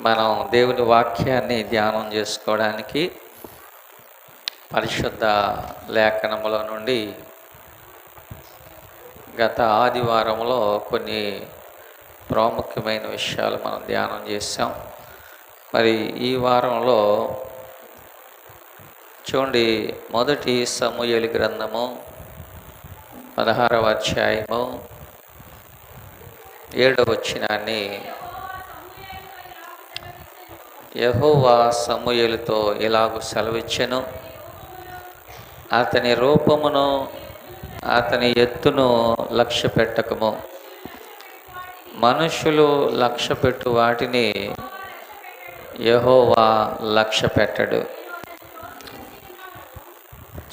మనం దేవుని వాక్యాన్ని ధ్యానం చేసుకోవడానికి పరిశుద్ధ లేఖనముల నుండి గత ఆదివారంలో కొన్ని ప్రాముఖ్యమైన విషయాలు మనం ధ్యానం చేసాం. మరి ఈ వారంలో చూడండి, మొదటి సమూయేలు గ్రంథము 16వ అధ్యాయము 7వ వచనాన్ని యెహోవా సమూయేలుతో ఇలాగు సెలవిచ్చెను, అతని రూపమును అతని ఎత్తును లక్ష్య పెట్టకము, మనుషులు లక్ష్య పెట్టు వాటిని యెహోవా లక్ష్య పెట్టడు.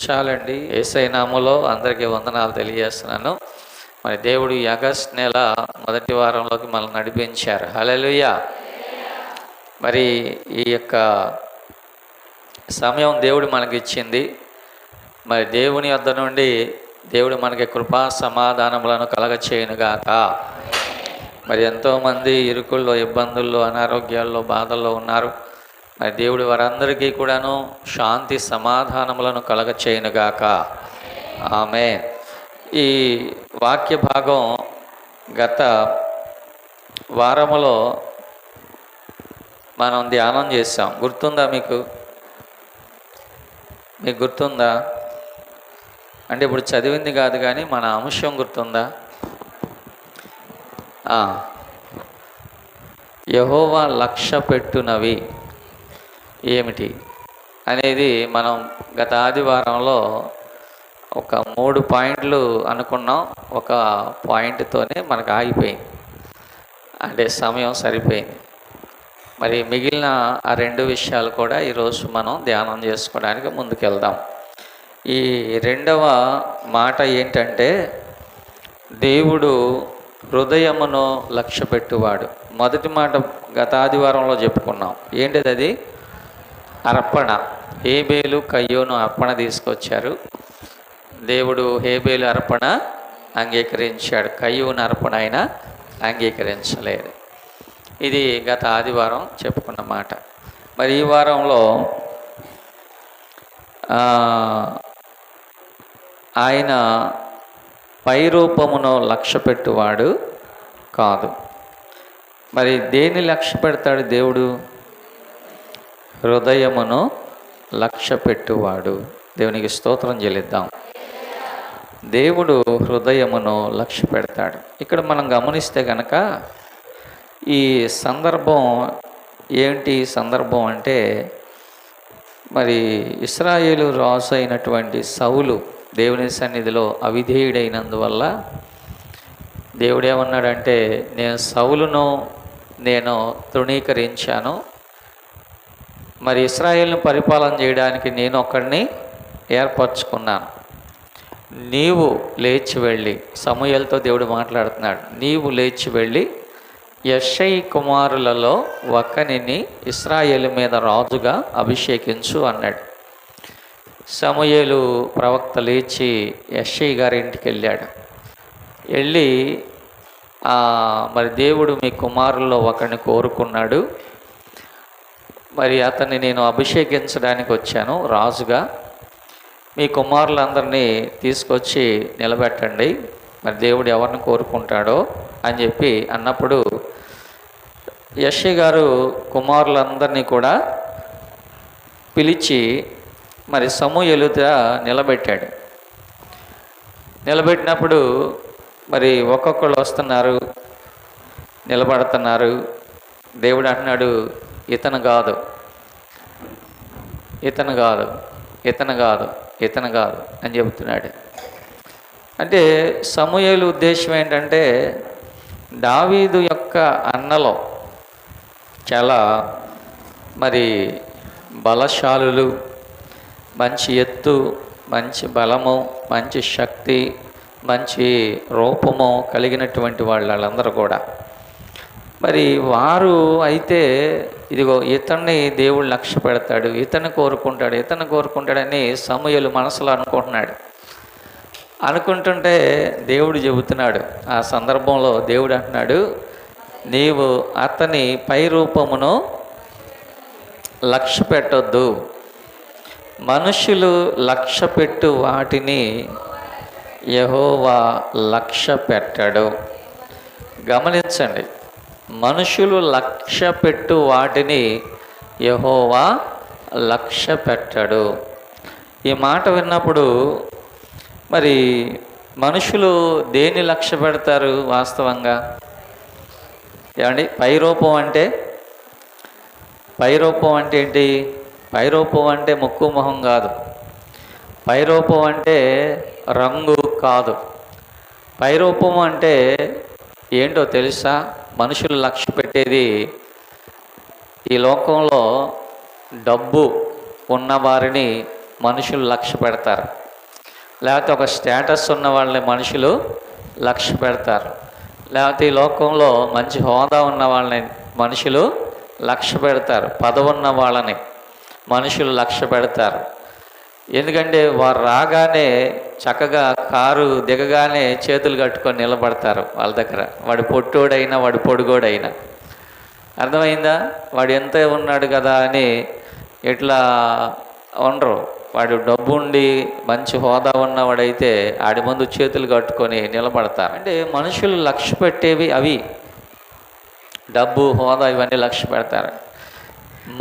చాలండి. యేసయ్య నామములో అందరికీ వందనాలు తెలియజేస్తున్నాను. మరి దేవుడు ఈ ఆగస్ట్ నెల మొదటి వారంలోకి మనల్ని నడిపించారు. హల్లెలూయా. మరి ఈ యొక్క సమయం దేవుడు మనకి ఇచ్చింది. మరి దేవుని వద్ద నుండి దేవుడు మనకి కృపా సమాధానములను కలగచేయునుగాక. మరి ఎంతోమంది ఇరుకుల్లో, ఇబ్బందుల్లో, అనారోగ్యాల్లో, బాధల్లో ఉన్నారు. మరి దేవుడు వారందరికీ కూడాను శాంతి సమాధానములను కలగచేయునుగాక. ఆమేన్. ఈ వాక్య భాగం గత వారములో మనం ధ్యానం చేసాం. గుర్తుందా మీకు గుర్తుందా? అంటే ఇప్పుడు చదివింది కాదు కానీ మన అంశం గుర్తుందా? యెహోవా లక్ష్య పెట్టునవి ఏమిటి అనేది మనం గత ఆదివారంలో ఒక 3 పాయింట్లు అనుకున్నాం. ఒక పాయింట్తోనే మనకు ఆగిపోయింది, అంటే సమయం సరిపోయింది. మరి మిగిలిన ఆ 2 విషయాలు కూడా ఈరోజు మనం ధ్యానం చేసుకోవడానికి ముందుకెళ్దాం. ఈ 2వ మాట ఏంటంటే, దేవుడు హృదయమును లక్ష్య పెట్టువాడు. మొదటి మాట గత ఆదివారంలో చెప్పుకున్నాం. ఏంటిది? అది అర్పణ. హేబేలు కయ్యోను అర్పణ తీసుకొచ్చారు. దేవుడు హేబేలు అర్పణ అంగీకరించాడు, కయ్యోను అర్పణ ఆయన అంగీకరించలేదు. ఇది గత ఆదివారం చెప్పుకున్న మాట. మరి ఈ వారంలో ఆయన పైరూపమును లక్ష్య పెట్టువాడు కాదు. మరి దేన్ని లక్ష్య పెడతాడు దేవుడు? హృదయమును లక్ష్య పెట్టువాడు. దేవునికి స్తోత్రం చెల్లిద్దాం. దేవుడు హృదయమును లక్ష్య పెడతాడు. ఇక్కడ మనం గమనిస్తే కనుక ఈ సందర్భం ఏంటి? సందర్భం అంటే, మరి ఇశ్రాయేలు రాజు అయినటువంటి సౌలు దేవుని సన్నిధిలో అవిధేయుడైనందువల్ల దేవుడు ఏమన్నాడంటే, నేను సౌలును తృణీకరించాను, మరి ఇశ్రాయేలును పరిపాలన చేయడానికి నేను ఒక్కడిని ఏర్పరచుకున్నాను. నీవు లేచి వెళ్ళి, సమూయేలుతో దేవుడు మాట్లాడుతున్నాడు, నీవు లేచి వెళ్ళి యెష్షై కుమారులలో ఒక్కనిని ఇశ్రాయేలు మీద రాజుగా అభిషేకించు అన్నాడు. సమూయేలు ప్రవక్త లేచి యెష్షై గారి ఇంటికి వెళ్ళాడు. వెళ్ళి మరి దేవుడు మీ కుమారుల్లో ఒకరిని కోరుకున్నాడు, మరి అతన్ని నేను అభిషేకించడానికి వచ్చాను రాజుగా, మీ కుమారులందరినీ తీసుకొచ్చి నిలబెట్టండి, మరి దేవుడు ఎవరిని కోరుకుంటాడో అని చెప్పి అన్నప్పుడు యెష్షై గారు కుమారులందరినీ కూడా పిలిచి మరి సమూయేలు నిలబెట్టాడు. నిలబెట్టినప్పుడు మరి ఒక్కొక్కళ్ళు వస్తున్నారు, నిలబడుతున్నారు. దేవుడు అంటున్నాడు, ఇతను కాదు, ఇతను కాదు, ఇతను కాదు, ఇతను కాదు అని చెబుతున్నాడు. అంటే సమూయేలు ఉద్దేశం ఏంటంటే, దావీదు యొక్క అన్నలో చాలా మరి బలశాలులు, మంచి ఎత్తు, మంచి బలము, మంచి శక్తి, మంచి రూపము కలిగినటువంటి వాళ్ళందరూ కూడా మరి వారు అయితే ఇదిగో ఇతన్ని దేవుడు లక్ష్య పెడతాడు, ఇతన్ని కోరుకుంటాడని సమూయేలు మనసులో అనుకుంటున్నాడు. అనుకుంటుంటే దేవుడు చెబుతున్నాడు, ఆ సందర్భంలో దేవుడు అంటున్నాడు, నీవు అతని పై రూపమును లక్ష్య పెట్టొద్దు. మనుషులు లక్ష్య పెట్టు వాటిని యెహోవా లక్ష్య పెట్టడు. గమనించండి, మనుషులు లక్ష్య పెట్టు వాటిని యెహోవా లక్ష్య పెట్టడు. ఈ మాట విన్నప్పుడు మరి మనుషులు దేన్ని లక్ష్య పెడతారు వాస్తవంగా? ఏమండి, పైరూపం అంటే ఏంటి? పైరూపం అంటే ముక్కు మొహం కాదు. పైరూపం అంటే రంగు కాదు. పైరూపం అంటే ఏంటో తెలుసా? మనుషులు లక్ష్య పెట్టేది ఈ లోకంలో డబ్బు ఉన్నవారిని మనుషులు లక్ష్య పెడతారు, లేకపోతే ఒక స్టేటస్ ఉన్న వాళ్ళని మనుషులు లక్ష్య పెడతారు, లేకపోతే ఈ లోకంలో మంచి హోదా ఉన్న వాళ్ళని మనుషులు లక్ష్య పెడతారు, పదవి ఉన్న వాళ్ళని మనుషులు లక్ష్య పెడతారు. ఎందుకంటే వారు రాగానే చక్కగా కారు దిగగానే చేతులు కట్టుకొని నిలబడతారు వాళ్ళ దగ్గర. వాడు పొట్టోడైనా వాడు పొడుగోడైనా, అర్థమైందా? వాడు ఎంత ఉన్నాడు కదా అని ఇట్లా ఉండరు. వాడు డబ్బు ఉండి మంచి హోదా ఉన్నవాడైతే ఆడి ముందు చేతులు కట్టుకొని నిలబడతారు. అంటే మనుషులు లక్ష్య పెట్టేవి అవి, డబ్బు, హోదా, ఇవన్నీ లక్ష్య పెడతారు.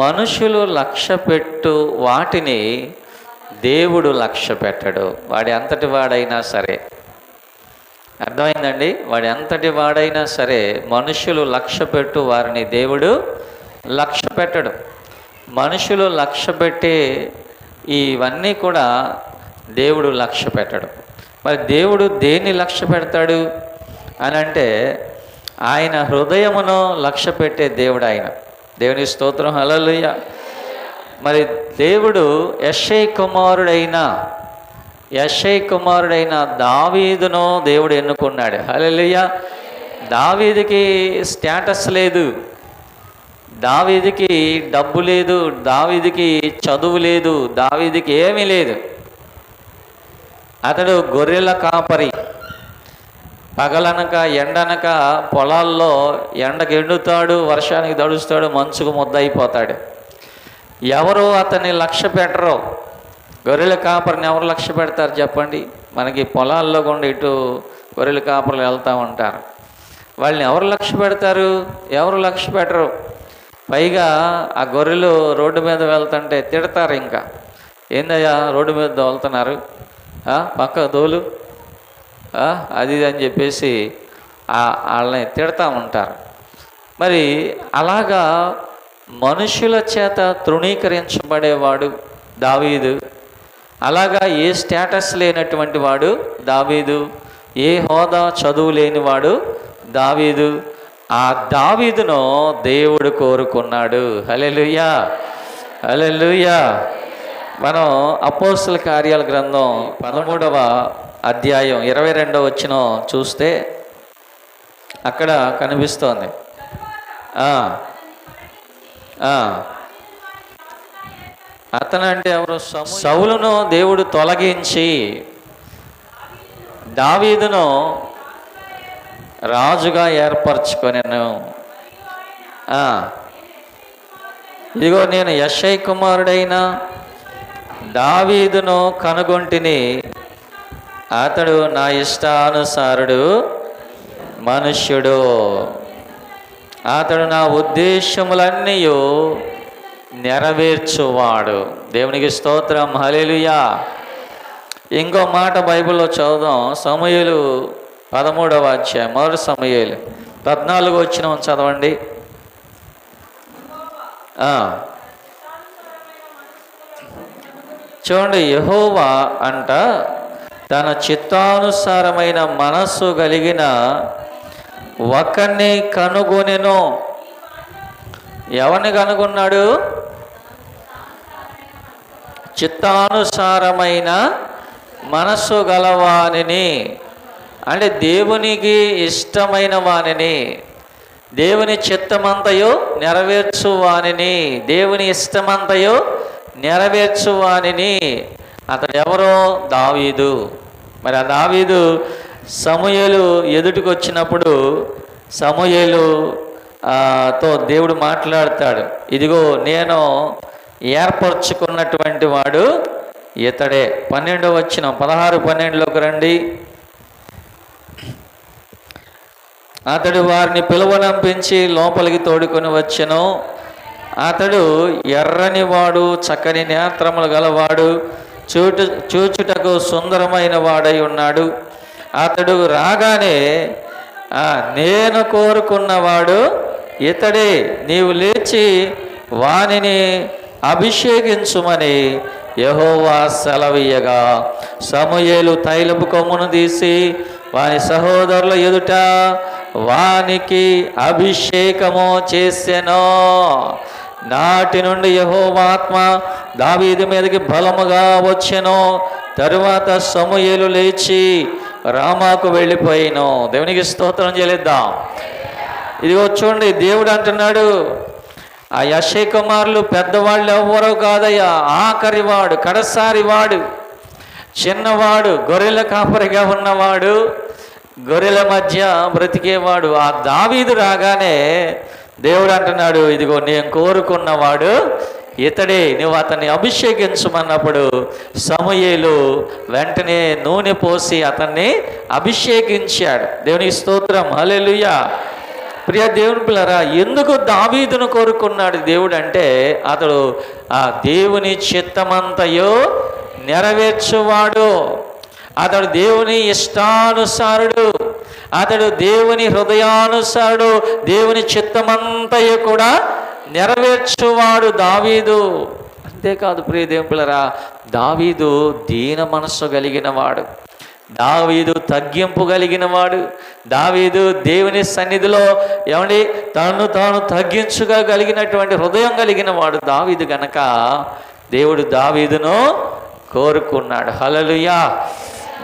మనుషులు లక్ష్య పెట్టు వాటిని దేవుడు లక్ష్య పెట్టడు. వాడి అంతటి వాడైనా సరే, అర్థమైందండి? వాడి అంతటి వాడైనా సరే మనుషులు లక్ష్య పెట్టు వారిని దేవుడు లక్ష్య పెట్టడు. మనుషులు లక్ష్య పెట్టే ఇవన్నీ కూడా దేవుడు లక్ష్య పెట్టడు. మరి దేవుడు దేన్ని లక్ష్య పెడతాడు అని అంటే, ఆయన హృదయమును లక్ష్య పెట్టే దేవుడు ఆయన. దేవుని స్తోత్రం, హల్లెలూయా. మరి దేవుడు యెషై కుమారుడైన దావీదును దేవుడు ఎన్నుకున్నాడు. హల్లెలూయా. దావీదుకి స్టేటస్ లేదు, దావీదుకి డబ్బు లేదు, దావీదుకి చదువు లేదు, దావీదుకి ఏమీ లేదు. అతడు గొర్రెల కాపరి. పగలనక ఎండనక పొలాల్లో ఎండకు ఎండుతాడు, వర్షానికి తడుస్తాడు, మంచుకు ముద్దయిపోతాడు. ఎవరు అతన్ని లక్ష్య పెట్టరు. గొర్రెల కాపరిని ఎవరు లక్ష్య పెడతారు చెప్పండి? మనకి పొలాల్లో గుండా ఇటు గొర్రెల కాపర్లు వెళ్తూ ఉంటారు. వాళ్ళని ఎవరు లక్ష్య పెడతారు? ఎవరు లక్ష్య పెట్టరు. పైగా ఆ గొర్రెలు రోడ్డు మీద వెళ్తుంటే తిడతారు. ఇంకా ఏందయ్యా రోడ్డు మీద దోలుతున్నారు, పక్క దోలు, అది అని చెప్పేసి వాళ్ళని తిడతా ఉంటారు. మరి అలాగా మనుషుల చేత తృణీకరించబడేవాడు దావీదు. అలాగా ఏ స్టేటస్ లేనటువంటి వాడు దావీదు, ఏ హోదా చదువు లేనివాడు దావీదు. ఆ దావీదును దేవుడు కోరుకున్నాడు. హల్లెలూయా, హల్లెలూయా. మనం అపోస్తల కార్యాల గ్రంథం 13వ అధ్యాయం 22వ వచనం చూస్తే అక్కడ కనిపిస్తోంది. అతను అంటే ఎవరు? సౌలును దేవుడు తొలగించి దావీదును రాజుగా ఏర్పరచుకొనెను. ఇదిగో నేను యెషై కుమారుడైన దావీదును కనుగొంటిని, అతడు నా ఇష్టానుసారుడు మనుష్యుడు, అతడు నా ఉద్దేశములన్నీ నెరవేర్చువాడు. దేవునికి స్తోత్రం, హల్లెలూయా. ఇంకో మాట బైబిల్లో చదువుదాం. సమూయేలు 13వ అధ్యాయం, మొదటి సమూయేలు 14వ వచనం చదవండి. చూడండి, యెహోవా అంట తన చిత్తానుసారమైన మనస్సు కలిగిన ఒకరిని కనుగొనెను. ఎవరిని కనుగొన్నాడు? చిత్తానుసారమైన మనస్సు గలవానిని, అంటే దేవునికి ఇష్టమైన వానిని, దేవుని చిత్తమంతయు నెరవేర్చువానిని, దేవుని ఇష్టమంతయు నెరవేర్చువానిని. అతడు ఎవరో? దావీదు. మరి ఆ దావీదు సమూయేలు ఎదుటికి వచ్చినప్పుడు సమూయేలు తో దేవుడు మాట్లాడతాడు. ఇదిగో నేను ఏర్పరచుకున్నటువంటి వాడు ఇతడే. 12వ వచనం, 16-12లోకి రండి. అతడు వారిని పిలువనంపించి లోపలికి తోడుకొని వచ్చెను. అతడు ఎర్రని వాడు, చక్కని నేత్రములు గలవాడు, చూచుటకు సుందరమైన వాడై ఉన్నాడు. అతడు రాగానే, నేను కోరుకున్నవాడు ఇతడే, నీవు లేచి వానిని అభిషేకించుమని యెహోవా సెలవీయగా, సమూయేలు తైలపు కొమ్మును తీసి వాని సహోదరుల ఎదుట వానికి అభిషేకము చేసెను. నాటి నుండి యెహోవా ఆత్మ దావీదు మీదకి బలముగా వచ్చెను. తరువాత సమూయేలు లేచి రామాకు వెళ్ళిపోయిను. దేవునికి స్తోత్రం చెల్లిద్దాం. ఇదిగో చూడండి, దేవుడు అంటున్నాడు, ఆ యెషై కుమారులు పెద్దవాళ్ళు ఎవ్వరో కాదయ్యా, ఆఖరివాడు, కడసారివాడు, చిన్నవాడు, గొర్రెల కాపరిగా ఉన్నవాడు, గొర్రెల మధ్య బ్రతికేవాడు ఆ దావీదు రాగానే దేవుడు అంటున్నాడు, ఇదిగో నేను కోరుకున్నవాడు ఇతడే, నువ్వు అతన్ని అభిషేకించమన్నప్పుడు సమూయేలు వెంటనే నూనె పోసి అతన్ని అభిషేకించాడు. దేవునికి స్తోత్రం, హల్లెలూయా. ప్రియ దేవుని పిల్లరా, ఎందుకు దావీదును కోరుకున్నాడు దేవుడు అంటే, అతడు ఆ దేవుని చిత్తమంతయో నెరవేర్చువాడు, అతడు దేవుని ఇష్టానుసారుడు, అతడు దేవుని హృదయానుసారుడు, దేవుని చిత్తమంతయు కూడా నెరవేర్చువాడు దావీదు. అంతేకాదు ప్రియ దేవుని పిల్లరా, దావీదు దీన మనస్సు కలిగిన వాడు, దావీదు తగ్గింపు కలిగిన వాడు, దావీదు దేవుని సన్నిధిలో ఏమండి తను తాను తగ్గించుకోగలిగినటువంటి హృదయం కలిగిన వాడు దావీదు. గనక దేవుడు దావీదును కోరుకున్నాడు. హల్లెలూయా.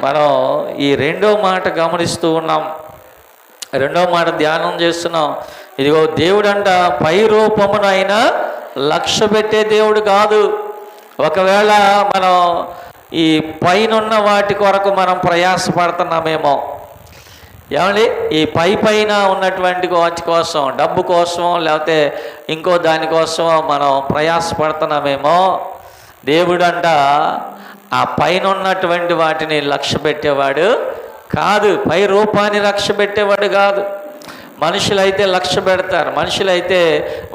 మనం ఈ రెండో మాట గమనిస్తూ ఉన్నాం, రెండో మాట ధ్యానం చేస్తున్నాం. ఇదిగో దేవుడంట పై రూపమునైనా లక్ష్య పెట్టే దేవుడు కాదు. ఒకవేళ మనం ఈ పైనున్న వాటి కొరకు మనం ప్రయాసపడుతున్నామేమో, ఏమండి ఈ పైన ఉన్నటువంటి వాటి కోసం, డబ్బు కోసం, లేకపోతే ఇంకో దానికోసమో మనం ప్రయాసపడుతున్నామేమో. దేవుడంట ఆ పైన ఉన్నటువంటి వాటిని లక్ష్య పెట్టేవాడు కాదు, పై రూపాన్ని లక్ష్య పెట్టేవాడు కాదు. మనుషులైతే లక్ష్య పెడతారు, మనుషులైతే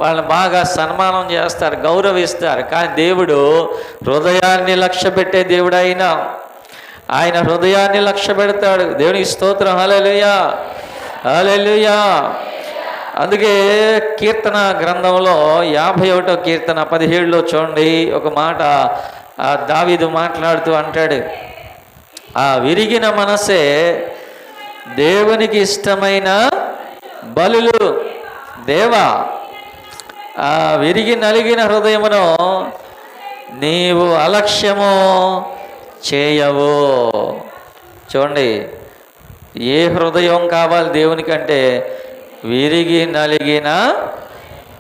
వాళ్ళని బాగా సన్మానం చేస్తారు, గౌరవిస్తారు. కానీ దేవుడు హృదయాన్ని లక్ష్య పెట్టే దేవుడు. ఆయన హృదయాన్ని లక్ష్య పెడతాడు. దేవునికి స్తోత్రం, హల్లెలూయా, హల్లెలూయా. అందుకే కీర్తన గ్రంథంలో 51వ కీర్తన 17లో చూడండి, ఒక మాట దావీదు మాట్లాడుతూ అంటాడు, ఆ విరిగిన మనసే దేవునికి ఇష్టమైన బలులు. దేవా, ఆ విరిగి నలిగిన హృదయమును నీవు అలక్ష్యము చేయవు. చూడండి, ఏ హృదయం కావాలి దేవునికంటే? విరిగి నలిగిన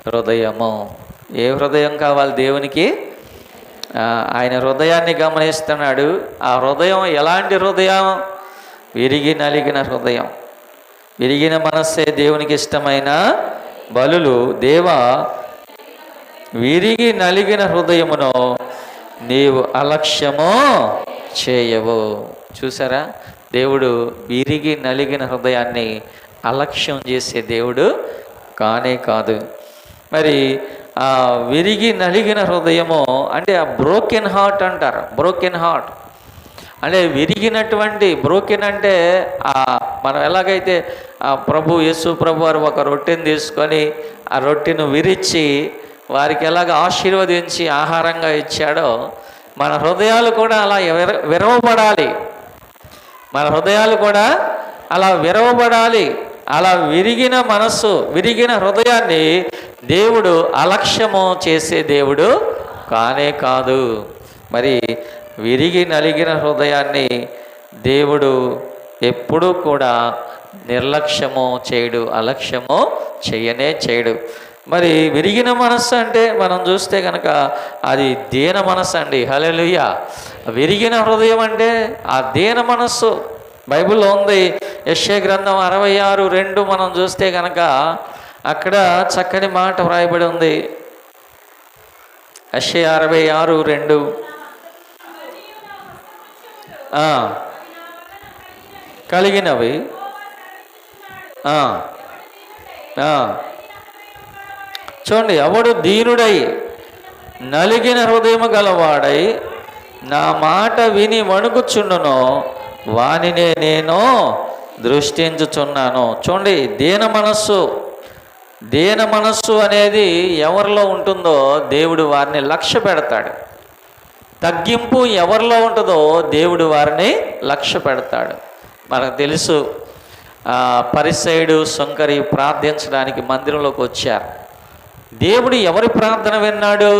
హృదయము. ఏ హృదయం కావాలి దేవునికి? ఆయన హృదయాన్ని గమనిస్తున్నాడు. ఆ హృదయం ఎలాంటి హృదయం? విరిగి నలిగిన హృదయం. విరిగిన మనస్సే దేవునికి ఇష్టమైన బలులు. దేవా, విరిగి నలిగిన హృదయమును నీవు అలక్ష్యము చేయవు. చూసారా, దేవుడు విరిగి నలిగిన హృదయాన్ని అలక్ష్యం చేసే దేవుడు కానే కాదు. మరి ఆ విరిగి నలిగిన హృదయము అంటే ఆ బ్రోకెన్ హార్ట్ అంటారు. బ్రోకెన్ హార్ట్ అంటే విరిగినటువంటి, బ్రోకెన్ అంటే మనం ఎలాగైతే ప్రభు యేసు ప్రభు వారు ఒక రొట్టెని తీసుకొని ఆ రొట్టెను విరిచి వారికి ఎలాగ ఆశీర్వదించి ఆహారంగా ఇచ్చాడో, మన హృదయాలు కూడా అలా విరవబడాలి. మన హృదయాలు కూడా అలా విరవబడాలి. అలా విరిగిన మనస్సు, విరిగిన హృదయాన్ని దేవుడు అలక్ష్యము చేసే దేవుడు కానే కాదు. మరి విరిగి నలిగిన హృదయాన్ని దేవుడు ఎప్పుడూ కూడా నిర్లక్ష్యము చేయడు, అలక్ష్యము చేయడు. మరి విరిగిన మనస్సు అంటే మనం చూస్తే కనుక అది దీన మనస్సు అండి. హల్లెలూయా. విరిగిన హృదయం అంటే ఆ దీన మనస్సు. బైబిల్లో ఉంది, యెషయా గ్రంథం 66:2 మనం చూస్తే కనుక అక్కడ చక్కని మాట వ్రాయబడి ఉంది. యెషయా 66:2. కలిగినవి చూడండి, ఎవడు దీనుడై నలిగిన హృదయము గలవాడై నా మాట విని వణుకుచుండునో వానినే నేను దృష్టించుచున్నాను. చూడండి, దీన మనస్సు అనేది ఎవరిలో ఉంటుందో దేవుడు వారిని లక్ష్య పెడతాడు. తగ్గింపు ఎవరిలో ఉంటుందో దేవుడు వారిని లక్ష్య పెడతాడు. మనకు తెలుసు, పరిసయ్యుడు సుంకరి ప్రార్థించడానికి మందిరంలోకి వచ్చారు. దేవుడు ఎవరి ప్రార్థన విన్నాడు?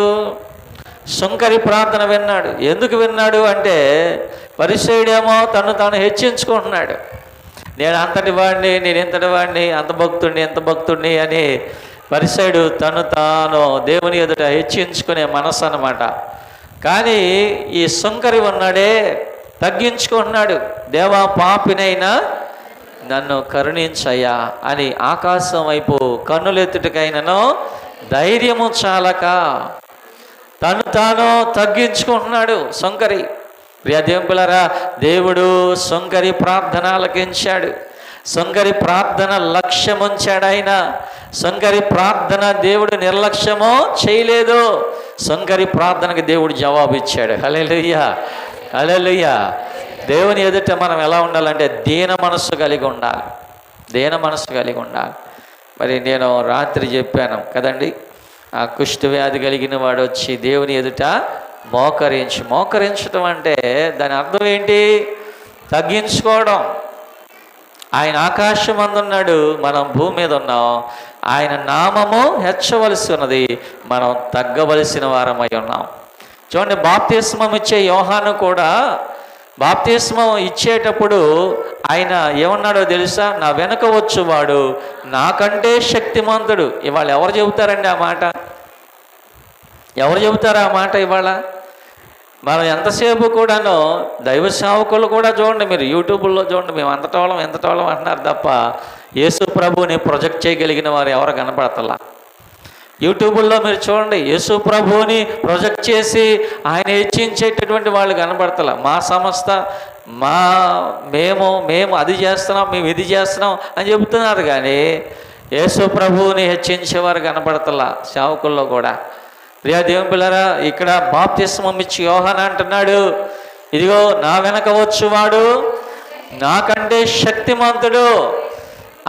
సుంకరి ప్రార్థన విన్నాడు. ఎందుకు విన్నాడు అంటే, పరిసయ్యుడేమో తను తాను హెచ్చించుకుంటున్నాడు. నేను అంతటి వాడిని, నేను ఇంతటి వాడిని, అంత భక్తుడిని, ఎంత భక్తుడిని అని పరిసయ్యుడు తను తాను దేవుని ఎదుట హెచ్చించుకునే మనసు అన్నమాట. కానీ ఈ సుంకరి ఉన్నాడే తగ్గించుకుంటున్నాడు. దేవా, పాపినైనా నన్ను కరుణించయ్యా అని ఆకాశం వైపు కన్నులెత్తుటకైనను ధైర్యము చాలక తను తాను తగ్గించుకుంటున్నాడు సుంకరి. ప్రియదేవులారా, దేవుడు సుంకరి ప్రార్థన ఆలకించాడు. సుంకరి ప్రార్థన లక్ష్యముంచాడు. ఆయన సుంకరి ప్రార్థన దేవుడు నిర్లక్ష్యమో చేయలేదు. సుంకరి ప్రార్థనకి దేవుడు జవాబు ఇచ్చాడు. హల్లెలూయా, హల్లెలూయా. దేవుని ఎదుట మనం ఎలా ఉండాలంటే దీన మనస్సు కలిగి ఉండాలి. దీన మనస్సు కలిగి ఉండాలి. మరి నేను రాత్రి చెప్పాను కదండి, ఆ కుష్ఠవ్యాధి కలిగిన వాడు వచ్చి దేవుని ఎదుట మోకరించడం అంటే దాని అర్థం ఏంటి? తగ్గించుకోవడం. ఆయన ఆకాశం అందున్నాడు, మనం భూమి మీద ఉన్నాం. ఆయన నామము హెచ్చవలసి ఉన్నది, మనం తగ్గవలసిన వారమై ఉన్నాం. చూడండి, బాప్తిస్మం ఇచ్చే యోహాను కూడా బాప్తిస్మం ఇచ్చేటప్పుడు ఆయన ఏమన్నాడో తెలుసా? నా వెనక వచ్చువాడు నాకంటే శక్తిమంతుడు. ఇవాళ ఎవరు చెబుతారండి ఆ మాట? ఎవరు చెబుతారు ఆ మాట ఇవాళ? మనం ఎంతసేపు కూడాను దైవ సేవకులు కూడా చూడండి, మీరు యూట్యూబ్లో చూడండి, మేము ఎంతటోళం అంటున్నారు తప్ప యేసు ప్రభువుని ప్రొజెక్ట్ చేయగలిగిన వారు ఎవరు కనపడతలా. యూట్యూబ్లో మీరు చూడండి, యేసు ప్రభువుని ప్రొజెక్ట్ చేసి ఆయన హెచ్చించేటటువంటి వాళ్ళు కనపడతలా. మా సంస్థ, మేము అది చేస్తున్నాం, మేము ఇది చేస్తున్నాం అని చెబుతున్నారు. కానీ యేసు ప్రభువుని హెచ్చించేవారు కనపడతలా సేవకుల్లో కూడా. ప్రియా దేవుని పిల్లరా, ఇక్కడ బాప్తిస్మం ఇచ్చి యోహాను అంటున్నాడు, ఇదిగో నా వెనక వచ్చువాడు నాకంటే శక్తిమంతుడు,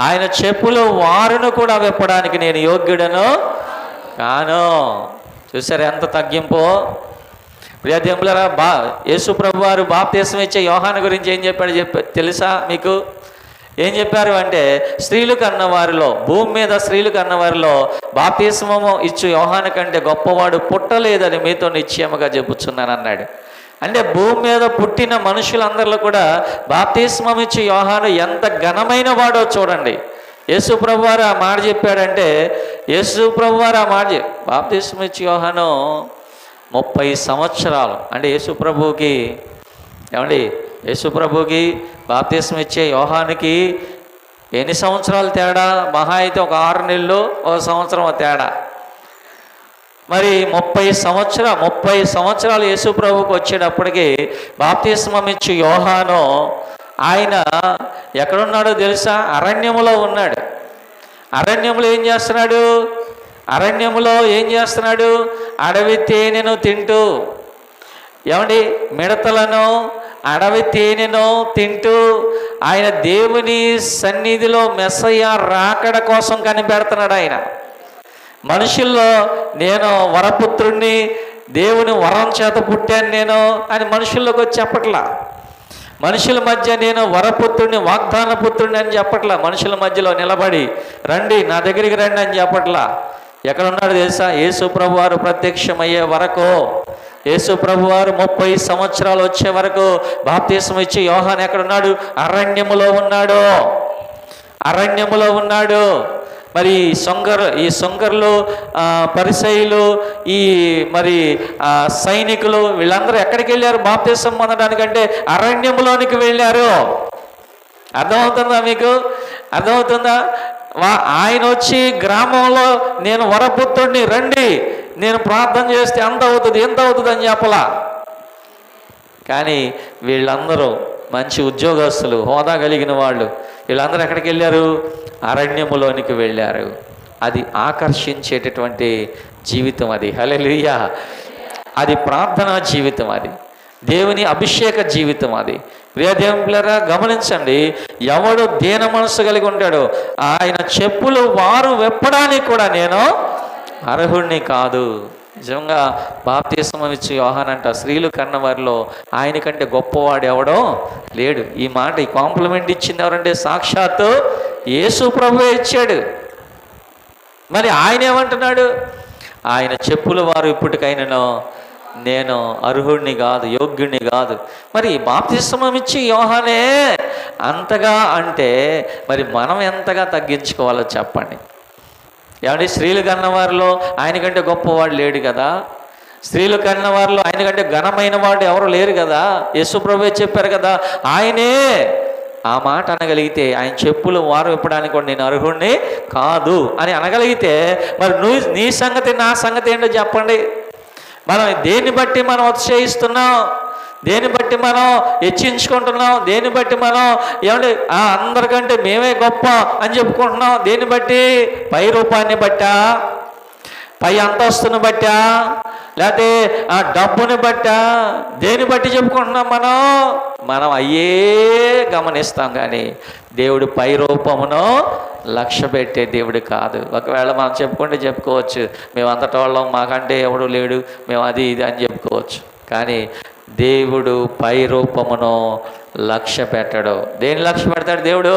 ఆయన చెప్పులు వారును కూడా విప్పడానికి నేను యోగ్యుడను కాను. చూసారు ఎంత తగ్గింపో? ప్రియా దేవుని పిల్లరా, యేసు ప్రభు వారు బాప్తిస్మం ఇచ్చే యోహాను గురించి ఏం చెప్పాడు తెలుసా మీకు? ఏం చెప్పారు అంటే, స్త్రీలు కన్నవారిలో, భూమి మీద స్త్రీలు కన్నవారిలో బాప్తిస్మము ఇచ్చు యోహాను కంటే గొప్పవాడు పుట్టలేదని మీతో నిశ్చయముగా చెప్పుచున్నాను అన్నాడు. అంటే భూమి మీద పుట్టిన మనుషులందరిలో కూడా బాప్తిస్మం ఇచ్చు యోహాను ఎంత ఘనమైన వాడో చూడండి. యేసు ప్రభువారు ఆ మాట చెప్పాడంటే, యేసు ప్రభువారు ఆ మాట బాప్తిస్మం ఇచ్చు యోహాను 30 సంవత్సరాలు అంటే యేసు ప్రభువుకి బాప్తిస్మం ఇచ్చే యోహానికి ఎన్ని సంవత్సరాలు తేడా? మహా అయితే ఒక 6 నెలలు, 1 సంవత్సరం తేడా. మరి 30 సంవత్సరాలు యేసు ప్రభువుకి వచ్చేటప్పటికి బాప్తిస్మం ఇచ్చే యోహాను ఆయన ఎక్కడున్నాడో తెలుసా? అరణ్యములో ఉన్నాడు. అరణ్యములో ఏం చేస్తున్నాడు? అడవి తేనెను తింటూ, ఏమండి, మిడతలను అడవి తేనెను తింటూ ఆయన దేవుని సన్నిధిలో మెస్సయ్య రాకడ కోసం కనిపెడుతున్నాడు. ఆయన మనుషుల్లో నేను వరపుత్రుణ్ణి, దేవుని వరం చేత పుట్టాను నేను అని మనుషుల్లోకి వచ్చి చెప్పట్లా. మనుషుల మధ్య నేను వరపుత్రుడిని, వాగ్దాన పుత్రుడిని అని చెప్పట్లా. మనుషుల మధ్యలో నిలబడి రండి, నా దగ్గరికి రండి అని చెప్పట్లా. ఎక్కడున్నాడు తెలుసా? యేసు ప్రభు వారు ప్రత్యక్షమయ్యే వరకు, యేసు ప్రభు వారు 30 సంవత్సరాలు వచ్చే వరకు బాప్తిస్మం ఇచ్చి యోహాను ఎక్కడున్నాడు? అరణ్యములో ఉన్నాడు. మరి ఈ సొంగర్లు, పరిసయ్యులు, ఈ మరి సైనికులు వీళ్ళందరూ ఎక్కడికి వెళ్ళారు బాప్తిస్మం పొందడానికంటే? అరణ్యంలోనికి వెళ్ళారు. అర్థమవుతుందా మీకు? అర్థమవుతుందా? ఆయన వచ్చి గ్రామంలో నేను వరపుత్రుడిని, రండి నేను ప్రార్థన చేస్తే ఎంత అవుతుంది ఎంత అవుతుంది అని చెప్పలా. కానీ వీళ్ళందరూ మంచి ఉద్యోగస్తులు, హోదా కలిగిన వాళ్ళు, వీళ్ళందరూ ఎక్కడికి వెళ్ళారు? అరణ్యములోనికి వెళ్ళారు. అది ఆకర్షించేటటువంటి జీవితం అది. హల్లెలూయా. అది ప్రార్థనా జీవితం, అది దేవుని అభిషేక జీవితం. అది ప్రియదేవులారా గమనించండి, ఎవడు దీన మనసు కలిగి ఉంటాడో ఆయన చెప్పులు వారు వెప్పడానికి కూడా నేను అర్హుణ్ణి కాదు. నిజంగా బాప్తిస్మం ఇచ్చి యోహాన్ అంట, స్త్రీలు కన్న వారిలో ఆయన కంటే గొప్పవాడు ఎవడో లేడు. ఈ మాట, ఈ కాంప్లిమెంట్ ఇచ్చింది ఎవరంటే సాక్షాత్తు యేసు ప్రభువే ఇచ్చాడు. మరి ఆయన ఏమంటున్నాడు? ఆయన చెప్పుల వారు ఇప్పటికైనాను నేను అర్హుడిని కాదు, యోగ్యుడిని కాదు. మరి బాప్తిస్మం ఇచ్చి యోహానే అంతగా అంటే మరి మనం ఎంతగా తగ్గించుకోవాలో చెప్పండి. ఏమంటే స్త్రీలు కన్నవారిలో ఆయన కంటే గొప్పవాడు లేడు కదా, స్త్రీలు కన్నవారిలో ఆయన కంటే ఘనమైన వాడు ఎవరు లేరు కదా. యేసు ప్రభువే చెప్పారు కదా, ఆయనే ఆ మాట అనగలిగితే, ఆయన చెప్పులు వారు ఇప్పడానికి కూడా నేను అర్హుడిని కాదు అని అనగలిగితే, మరి నీ సంగతి నా సంగతి ఏంటో చెప్పండి. మనం దేన్ని బట్టి మనం ఉత్సాహిస్తున్నాం, దేన్ని బట్టి మనం హెచ్చించుకుంటున్నాం, దేన్ని బట్టి మనం ఏమంటే అందరికంటే మేమే గొప్ప అని చెప్పుకుంటున్నాం. దేన్ని బట్టి? పై రూపాన్ని బట్టా, పై అంతస్తుని బట్టా, లేకపోతే ఆ డబ్బుని బట్టా, దేన్ని బట్టి చెప్పుకుంటున్నాం? మనం అయ్యే గమనిస్తాం. కానీ దేవుడు పై రూపమును లక్ష్య పెట్టే దేవుడు కాదు. ఒకవేళ మనం చెప్పుకుంటే చెప్పుకోవచ్చు, మేము అంతటి వాళ్ళం, మాకంటే ఎవడు లేడు, మేము అది ఇది అని చెప్పుకోవచ్చు. కానీ దేవుడు పై రూపమును లక్ష్య పెట్టడు. దేని లక్ష్య పెడతాడు దేవుడు?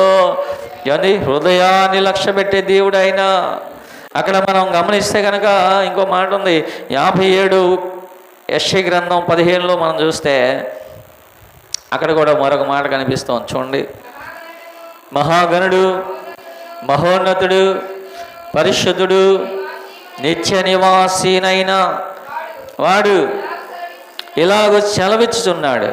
ఏమండి? హృదయాన్ని లక్ష్య పెట్టే దేవుడు ఆయన. అక్కడ మనం గమనిస్తే కనుక ఇంకో మాట ఉంది, 57 యెషయా గ్రంథం 15లో మనం చూస్తే అక్కడ కూడా మరొక మాట కనిపిస్తుంది చూడండి. మహాగణుడు, మహోన్నతుడు, పరిశుద్ధుడు, నిత్య నివాసినైన వాడు ఇలాగ సెలవిచ్చుచున్నాడు,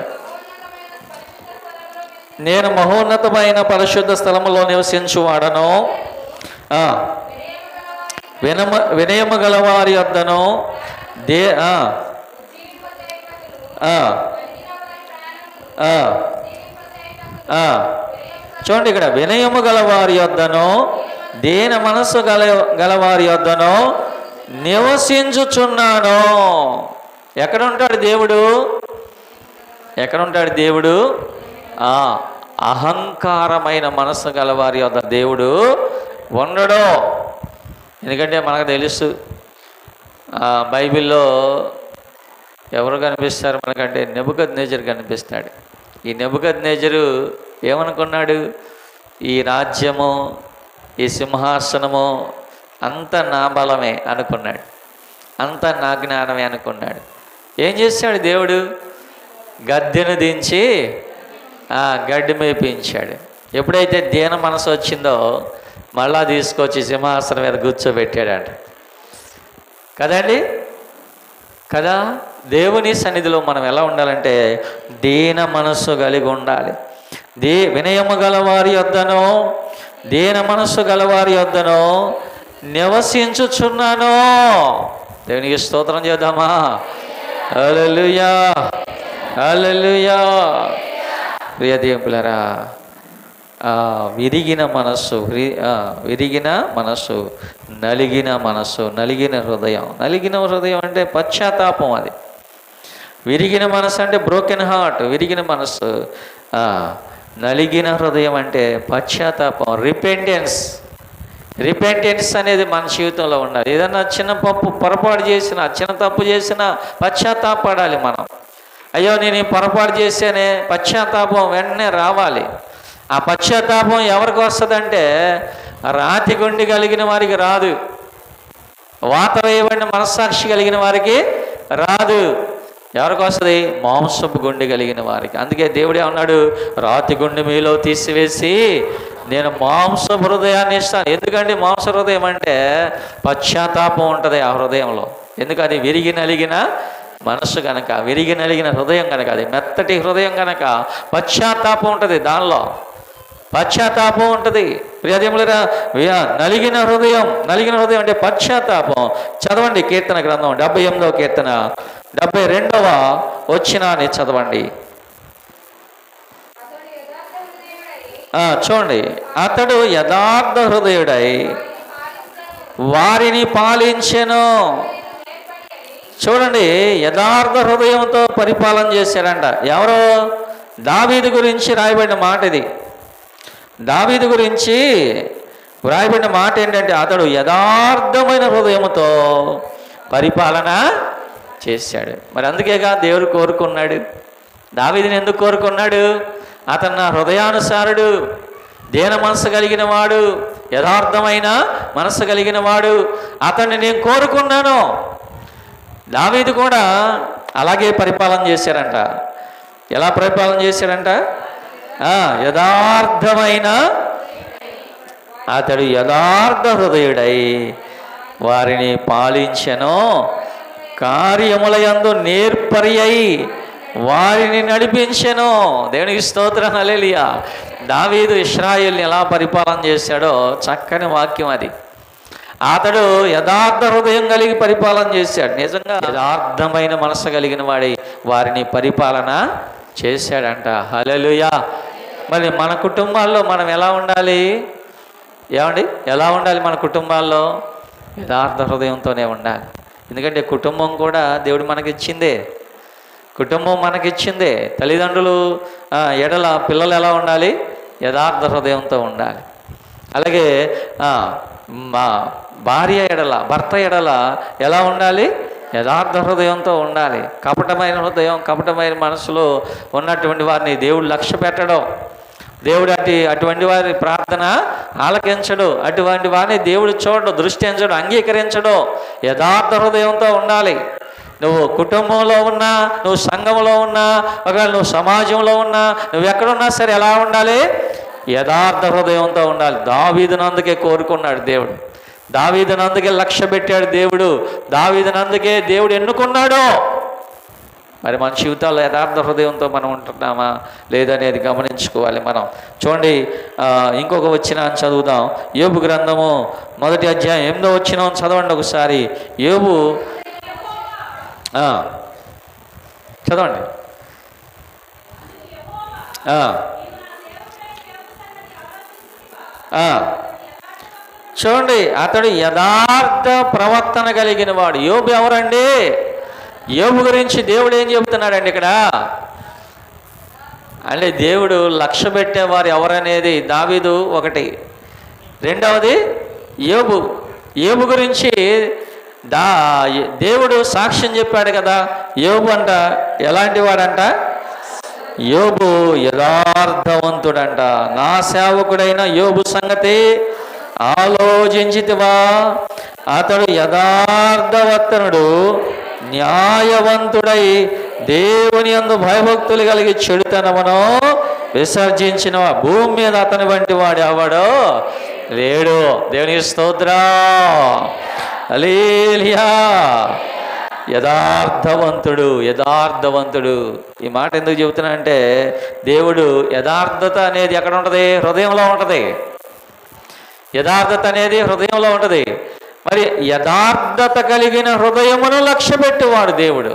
నేను మహోన్నతమైన పరిశుద్ధ స్థలములో నివసించువాడను, వినయము గలవారి వద్దను చూడండి ఇక్కడ, వినయము గలవారి వద్దను దీన మనస్సు గలవారి వద్దను నివసించుచున్నాను. ఎక్కడ ఉంటాడు దేవుడు? ఎక్కడ ఉంటాడు దేవుడు? అహంకారమైన మనస్సు గలవారి వద్ద దేవుడు ఉండడు. ఎందుకంటే మనకు తెలుసు, బైబిల్లో ఎవరు కనిపిస్తారు మనకంటే? నెబుకద్నెజరు కనిపిస్తాడు. ఈ నెబుకద్నెజరు ఏమనుకున్నాడు? ఈ రాజ్యము, ఈ సింహాసనము అంత నా బలమే అనుకున్నాడు, అంత నా జ్ఞానమే అనుకున్నాడు. ఏం చేశాడు దేవుడు? గద్దెను దించి గడ్డి మేపించాడు. ఎప్పుడైతే దీన మనసు వచ్చిందో మళ్ళా తీసుకొచ్చి సింహాసనం మీద కూర్చోబెట్టాడంట కదండి. కదా, దేవుని సన్నిధిలో మనం ఎలా ఉండాలంటే దీన మనస్సు కలిగి ఉండాలి. వినయము గలవారి వద్దను, దీన మనస్సు గలవారి వద్దను నివసించుచున్నాను. దేవునికి స్తోత్రం చేద్దామా? హల్లెలూయా, హల్లెలూయా. ప్రియదేవులారా, విరిగిన మనస్సు, నలిగిన మనస్సు, నలిగిన హృదయం అంటే పశ్చాత్తాపం. అది విరిగిన మనస్సు అంటే బ్రోకెన్ హార్ట్, విరిగిన మనస్సు. నలిగిన హృదయం అంటే పశ్చాత్తాపం, రిపెంటెన్స్ అనేది మన జీవితంలో ఉండాలి. ఏదన్నా చిన్న పొరపాటు చేసినా, చిన్న తప్పు చేసినా పశ్చాత్తాపడాలి మనం. అయ్యో నేను ఈ పొరపాటు చేశానే, పశ్చాత్తాపం వెంటనే రావాలి. ఆ పశ్చాత్తాపం ఎవరికి వస్తుందంటే రాతి గుండె కలిగిన వారికి రాదు, వాత వేయబడిన మనస్సాక్షి కలిగిన వారికి రాదు. ఎవరికి వస్తుంది? మాంసపు గుండె కలిగిన వారికి. అందుకే దేవుడే అన్నాడు, రాతి గుండె మీలో తీసివేసి నేను మాంస హృదయాన్ని ఇస్తాను. ఎందుకంటే మాంస హృదయం అంటే పశ్చాత్తాపం ఉంటుంది ఆ హృదయంలో. ఎందుకని? విరిగి నలిగిన మనస్సు కనుక, విరిగి నలిగిన హృదయం కనుక, అది మెత్తటి హృదయం కనుక పశ్చాత్తాపం ఉంటుంది దానిలో. పశ్చాత్తాపం ఉంటుంది. ప్రియదేములరా, నలిగిన హృదయం అంటే పశ్చాత్తాపం. చదవండి కీర్తన గ్రంథం 78వ కీర్తన 72వ వచనాన్ని చదవండి. చూడండి, అతడు యథార్థ హృదయుడై వారిని పాలించెను. చూడండి, యథార్థ హృదయంతో పరిపాలన చేశారంట. ఎవరో? దావీదు గురించి రాయబడిన మాట ఇది. దావీదు గురించి వ్రాయబడిన మాట ఏంటంటే, అతడు యథార్థమైన హృదయంతో పరిపాలన చేశాడు. మరి అందుకేగా దేవుడు కోరుకున్నాడు. దావీదుని ఎందుకు కోరుకున్నాడు? అతను నా హృదయానుసారుడు, దీన మనసు కలిగిన వాడు, యథార్థమైన మనసు కలిగిన వాడు, అతన్ని నేను కోరుకున్నాను. దావీదు కూడా అలాగే పరిపాలన చేశారంట. ఎలా పరిపాలన చేశారంట? యథార్థమైన, అతడు యథార్థ హృదయుడై వారిని పాలించెను, కార్యములయందు నేర్పరి అయి వారిని నడిపించెను. దేవునికి స్తోత్రం, హల్లెలూయా. దావీదు ఇశ్రాయేలుని ఎలా పరిపాలన చేశాడో చక్కని వాక్యం అది. అతడు యథార్థ హృదయం కలిగి పరిపాలన చేశాడు. నిజంగా యథార్థమైన మనసు కలిగిన వాడి వారిని పరిపాలన చేశాడంట. హల్లెలూయా. మరి మన కుటుంబాల్లో మనం ఎలా ఉండాలి? ఏమండి, ఎలా ఉండాలి? మన కుటుంబాల్లో యథార్థ హృదయంతోనే ఉండాలి. ఎందుకంటే కుటుంబం కూడా దేవుడు మనకిచ్చిందే. కుటుంబం మనకిచ్చిందే. తల్లిదండ్రులు ఎడల పిల్లలు ఎలా ఉండాలి? యథార్థ హృదయంతో ఉండాలి. అలాగే మా భార్య ఎడల, భర్త ఎడల ఎలా ఉండాలి? యథార్థ హృదయంతో ఉండాలి. కపటమైన హృదయం, కపటమైన మనసులో ఉన్నటువంటి వారిని దేవుడు లక్ష్య పెట్టడం. దేవుడు అటువంటి వారి ప్రార్థన ఆలకించడు. అటువంటి వారిని దేవుడు చూడడు, దృష్టించడు, అంగీకరించడు. యథార్థ హృదయంతో ఉండాలి. నువ్వు కుటుంబంలో ఉన్నా, నువ్వు సంఘంలో ఉన్నా, ఒకవేళ నువ్వు సమాజంలో ఉన్నా, నువ్వు ఎక్కడున్నా సరే ఎలా ఉండాలి? యథార్థ హృదయంతో ఉండాలి. దావీదునందుకే కోరుకున్నాడు దేవుడు. దావీదునందుకే లక్ష్య పెట్టాడు దేవుడు. దావీదునందుకే దేవుడు ఎన్నుకున్నాడు. మరి మన జీవితాల్లో యథార్థ హృదయంతో మనం ఉంటున్నామా లేదనేది గమనించుకోవాలి మనం. చూడండి, ఇంకొక వచనాన్ని చదువుదాం. యోబు గ్రంథము 1వ అధ్యాయం 8వ వచనం చదవండి ఒకసారి. యోబు చదవండి. చూడండి, అతడు యథార్థ ప్రవర్తన కలిగిన వాడు. యోబు ఎవరండి? యోబు గురించి దేవుడు ఏం చెబుతున్నాడండి ఇక్కడ? అంటే దేవుడు లక్ష్య పెట్టేవారు ఎవరనేది దావీదు ఒకటి. రెండవది యోబు. యోబు గురించి దేవుడు సాక్ష్యం చెప్పాడు కదా. యోబు అంట ఎలాంటి వాడంట? యోబు యథార్థవంతుడంట. నా సేవకుడైన యోబు సంగతి ఆలోచించితివా? అతడు యథార్థవర్తనుడు, న్యాయవంతుడై దేవుని యందు భయభక్తులు కలిగి చెడుతనమును విసర్జించిన భూమి మీద అతని వంటి వాడు ఎవడో లేడు. దేవునికి స్తోత్రం, హల్లెలూయా. యథార్థవంతుడు, యథార్థవంతుడు. ఈ మాట ఎందుకు చెబుతున్నా అంటే, దేవుడు యథార్థత అనేది ఎక్కడ ఉంటుంది? హృదయంలో ఉంటుంది. యథార్థత అనేది హృదయంలో ఉంటుంది. మరి యథార్థత కలిగిన హృదయమును లక్ష్య పెట్టేవాడు దేవుడు.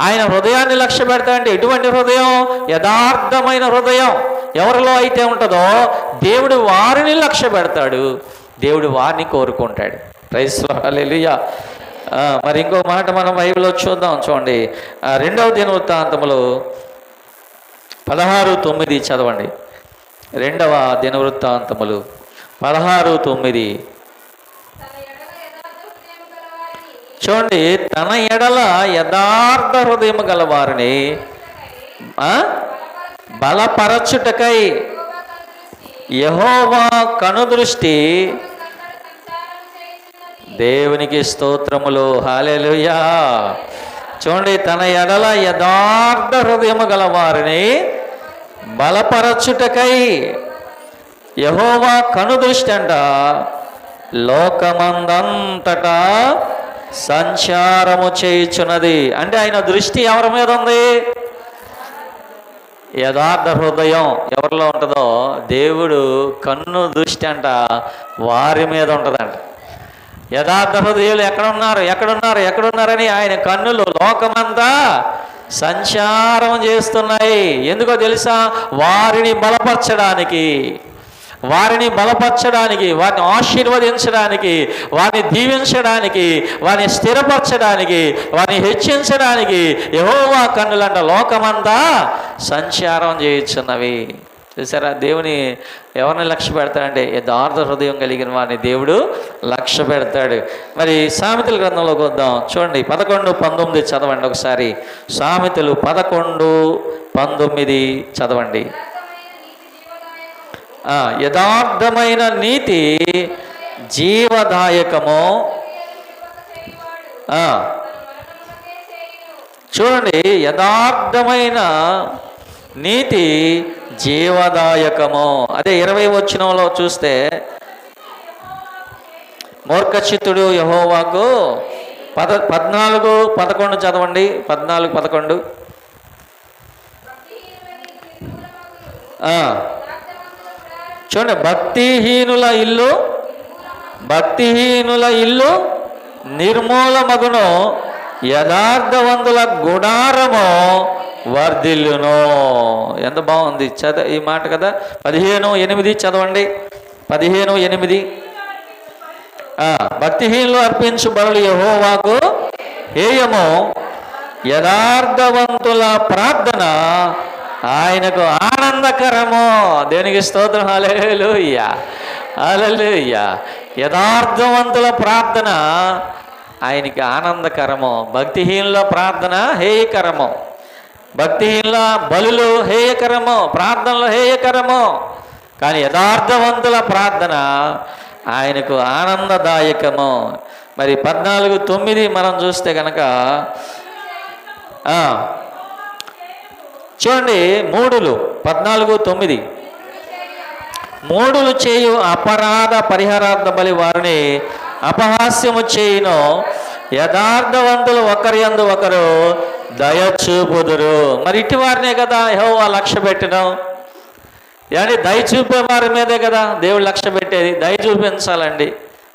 ఆయన హృదయాన్ని లక్ష్య పెడతా అంటే ఎటువంటి హృదయం? యథార్థమైన హృదయం. ఎవరిలో అయితే ఉంటుందో దేవుడు వారిని లక్ష్య పెడతాడు, దేవుడు వారిని కోరుకుంటాడు. ప్రైజ్ హల్లెలూయా. మరి ఇంకో మాట మనం బైబిల్లో చూద్దాం. చూడండి, 2వ దినవృత్తాంతములు 16:9 చదవండి. 2వ దినవృత్తాంతములు 16:9. చూడండి, తన ఎడల యథార్థ హృదయం గలవారిని బలపరచుటకై యెహోవా కనుదృష్టి. దేవునికి స్తోత్రములు, హల్లెలూయా. చూడండి, తన ఎడల యథార్థ హృదయము గలవారిని బలపరచుటకై యెహోవా కనుదృష్టి అంట లోకమందంతటా సంచారము చేయుచున్నది. అంటే ఆయన దృష్టి ఎవరి మీద ఉంది? యథార్థ హృదయం ఎవరిలో ఉంటుందో దేవుడు కన్ను దృష్టి అంట వారి మీద ఉంటుందంట. యథార్థ హృదయాలు ఎక్కడున్నారని ఆయన కన్నులు లోకమంతా సంచారం చేస్తున్నాయి. ఎందుకో తెలుసా? వారిని బలపరచడానికి, వారిని ఆశీర్వదించడానికి, వారిని దీవించడానికి, వారిని స్థిరపరచడానికి, వారిని హెచ్చించడానికి యెహోవా కన్నులంట లోకమంతా సంచారం చేయుచున్నవి. చూసారా? దేవుని ఎవరిని లక్ష్య పెడతాడంటే యథార్థ హృదయం కలిగిన వారిని దేవుడు లక్ష్య పెడతాడు. మరి సామెతల గ్రంథంలోకి వద్దాం. చూడండి 11:19 చదవండి ఒకసారి. సామెతలు 11:19 చదవండి. యథార్థమైన నీతి జీవదాయకము. చూడండి, యథార్థమైన నీతి జీవదాయకము. అదే 20వ వచనంలో చూస్తే, మూర్ఖచిత్తుడు యెహోవాకు 14:11 చదవండి. 14:11 చూడండి. భక్తిహీనుల ఇల్లు నిర్మూలమగును, యథార్థవంతుల గుడారము వర్ధిల్లును. ఎంత బాగుంది ఈ మాట కదా. 15:8 చదవండి. 15:8 భక్తిహీనులు అర్పించు బలులు యెహోవాకు హేయము, యథార్థవంతుల ప్రార్థన ఆయనకు ఆనందకరము. దేనికి స్తోత్రం. హల్లెలూయా, హల్లెలూయా. యథార్థవంతుల ప్రార్థన ఆయనకి ఆనందకరము, భక్తిహీనుల ప్రార్థన హేయకరము. భక్తిహీనుల బలులు హేయకరము, ప్రార్థనలు హేయకరము. కానీ యథార్థవంతుల ప్రార్థన ఆయనకు ఆనందదాయకము. మరి 14:9 మనం చూస్తే కనుక చూడండి. 14:9 మూడులు చేయు అపరాధ పరిహారార్థ బలి వారిని అపహాస్యము చేయును, యథార్థవంతులు ఒకరి యందు ఒకరు దయ చూపుదురు. మరి ఇటు వారినే కదా యెహోవా లక్ష్య పెట్టడం. yani దయ చూపే వారి మీదే కదా దేవుడు లక్ష్య పెట్టేది. దయ చూపించాలండి.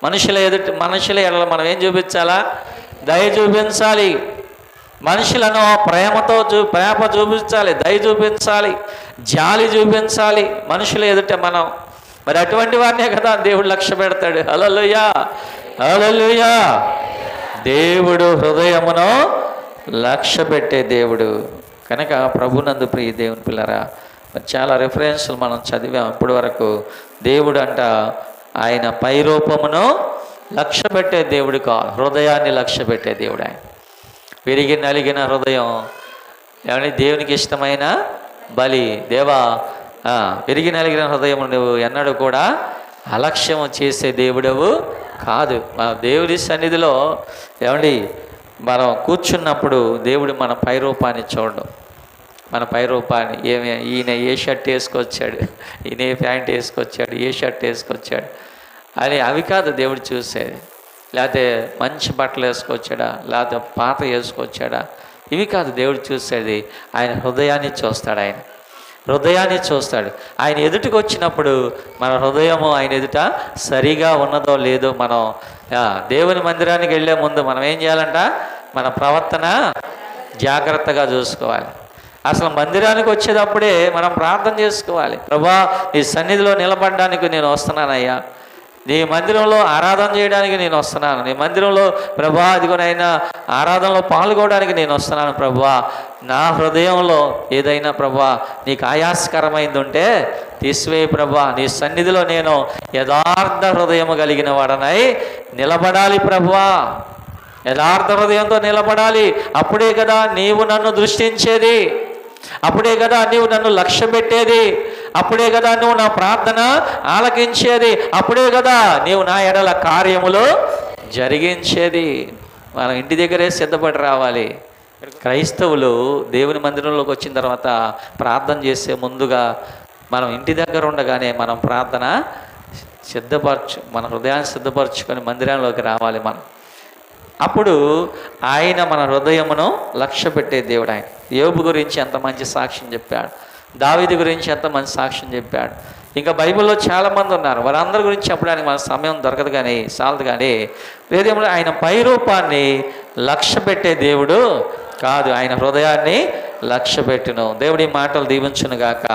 మనుషుల ఎడల మనం ఏం చూపించాలా? దయ చూపించాలి. మనుషులను ప్రేమ చూపించాలి, దయ చూపించాలి, జాలి చూపించాలి మనుషుల ఎదుట మనం. మరి అటువంటి వారినే కదా దేవుడు లక్ష్య పెడతాడు. హల్లెలూయా, హల్లెలూయా. దేవుడు హృదయమును లక్ష్య పెట్టే దేవుడు కనుక ప్రభునందు ప్రియ దేవుని పిల్లరా, చాలా రిఫరెన్స్లు మనం చదివాం ఇప్పటి వరకు. దేవుడు అంట ఆయన పైరూపమును లక్ష్య పెట్టే దేవుడు కాదు, హృదయాన్ని లక్ష్య పెట్టే దేవుడు ఆయన. విరిగి నలిగిన హృదయం ఏమని దేవునికి ఇష్టమైన బలి. దేవా, విరిగి నలిగిన హృదయం నువ్వు ఎన్నడూ కూడా అలక్ష్యం చేసే దేవుడవు కాదు. దేవుడి సన్నిధిలో ఏమండి మనం కూర్చున్నప్పుడు దేవుడు మన పైరూపాన్ని చూడడం, మన పైరూపాన్ని. ఈయన ఏ షర్ట్ వేసుకొచ్చాడు, ఈయన ఏ ప్యాంట్ వేసుకొచ్చాడు, ఏ షర్ట్ వేసుకొచ్చాడు అని అవి కాదు దేవుడు చూసేది. లేకపోతే మంచి బట్టలు వేసుకొచ్చాడా, లేకపోతే పాత వేసుకొచ్చాడా, ఇవి కాదు దేవుడు చూసేది. ఆయన హృదయాన్ని చూస్తాడు. ఆయన హృదయాన్ని చూస్తాడు. ఆయన ఎదుటికి వచ్చినప్పుడు మన హృదయము ఆయన ఎదుట సరిగా ఉన్నదో లేదో మనం దేవుని మందిరానికి వెళ్ళే ముందు మనం ఏం చేయాలంట? మన ప్రవర్తన జాగ్రత్తగా చూసుకోవాలి. అసలు మందిరానికి వచ్చేటప్పుడే మనం ప్రార్థన చేసుకోవాలి. ప్రభా, నీ సన్నిధిలో నిలబడడానికి నేను వస్తున్నానయ్యా, నీ మందిరంలో ఆరాధన చేయడానికి నేను వస్తున్నాను, నీ మందిరంలో ప్రభా ఇదిగోనైనా ఆరాధనలో పాల్గొనడానికి నేను వస్తున్నాను. ప్రభా, నా హృదయంలో ఏదైనా ప్రభా నీకు ఆయాస్కరమైంది ఉంటే తీసివేయి ప్రభా. నీ సన్నిధిలో నేను యథార్థ హృదయం కలిగిన వాడనై నిలబడాలి ప్రభా, యథార్థ హృదయంతో నిలబడాలి. అప్పుడే కదా నీవు నన్ను దృష్టించేది, అప్పుడే కదా నీవు నన్ను లక్ష్య పెట్టేది, అప్పుడే కదా నువ్వు నా ప్రార్థన ఆలకించేది, అప్పుడే కదా నీవు నా ఎడల కార్యములు జరిగించేది. మనం ఇంటి దగ్గరే సిద్ధపడి రావాలి. క్రైస్తవులు దేవుని మందిరంలోకి వచ్చిన తర్వాత ప్రార్థన చేసే ముందుగా మనం ఇంటి దగ్గర ఉండగానే మనం ప్రార్థన మన హృదయాన్ని సిద్ధపరచుకొని మందిరంలోకి రావాలి మనం. అప్పుడు ఆయన మన హృదయమును లక్ష్య పెట్టే దేవుడు. ఆయన యోబు గురించి ఎంత మంచి సాక్ష్యం చెప్పాడు. దావీదు గురించి ఎంత మంచి సాక్ష్యం చెప్పాడు. ఇంకా బైబిల్లో చాలామంది ఉన్నారు. వారందరి గురించి చెప్పడానికి మన సమయం దొరకదు కానీ చాలదు. కానీ లేదేమో ఆయన పై రూపాన్ని లక్ష్య పెట్టే దేవుడు కాదు, ఆయన హృదయాన్ని లక్ష్య పెట్టును. దేవుడి మాటలు దీవించును గాక.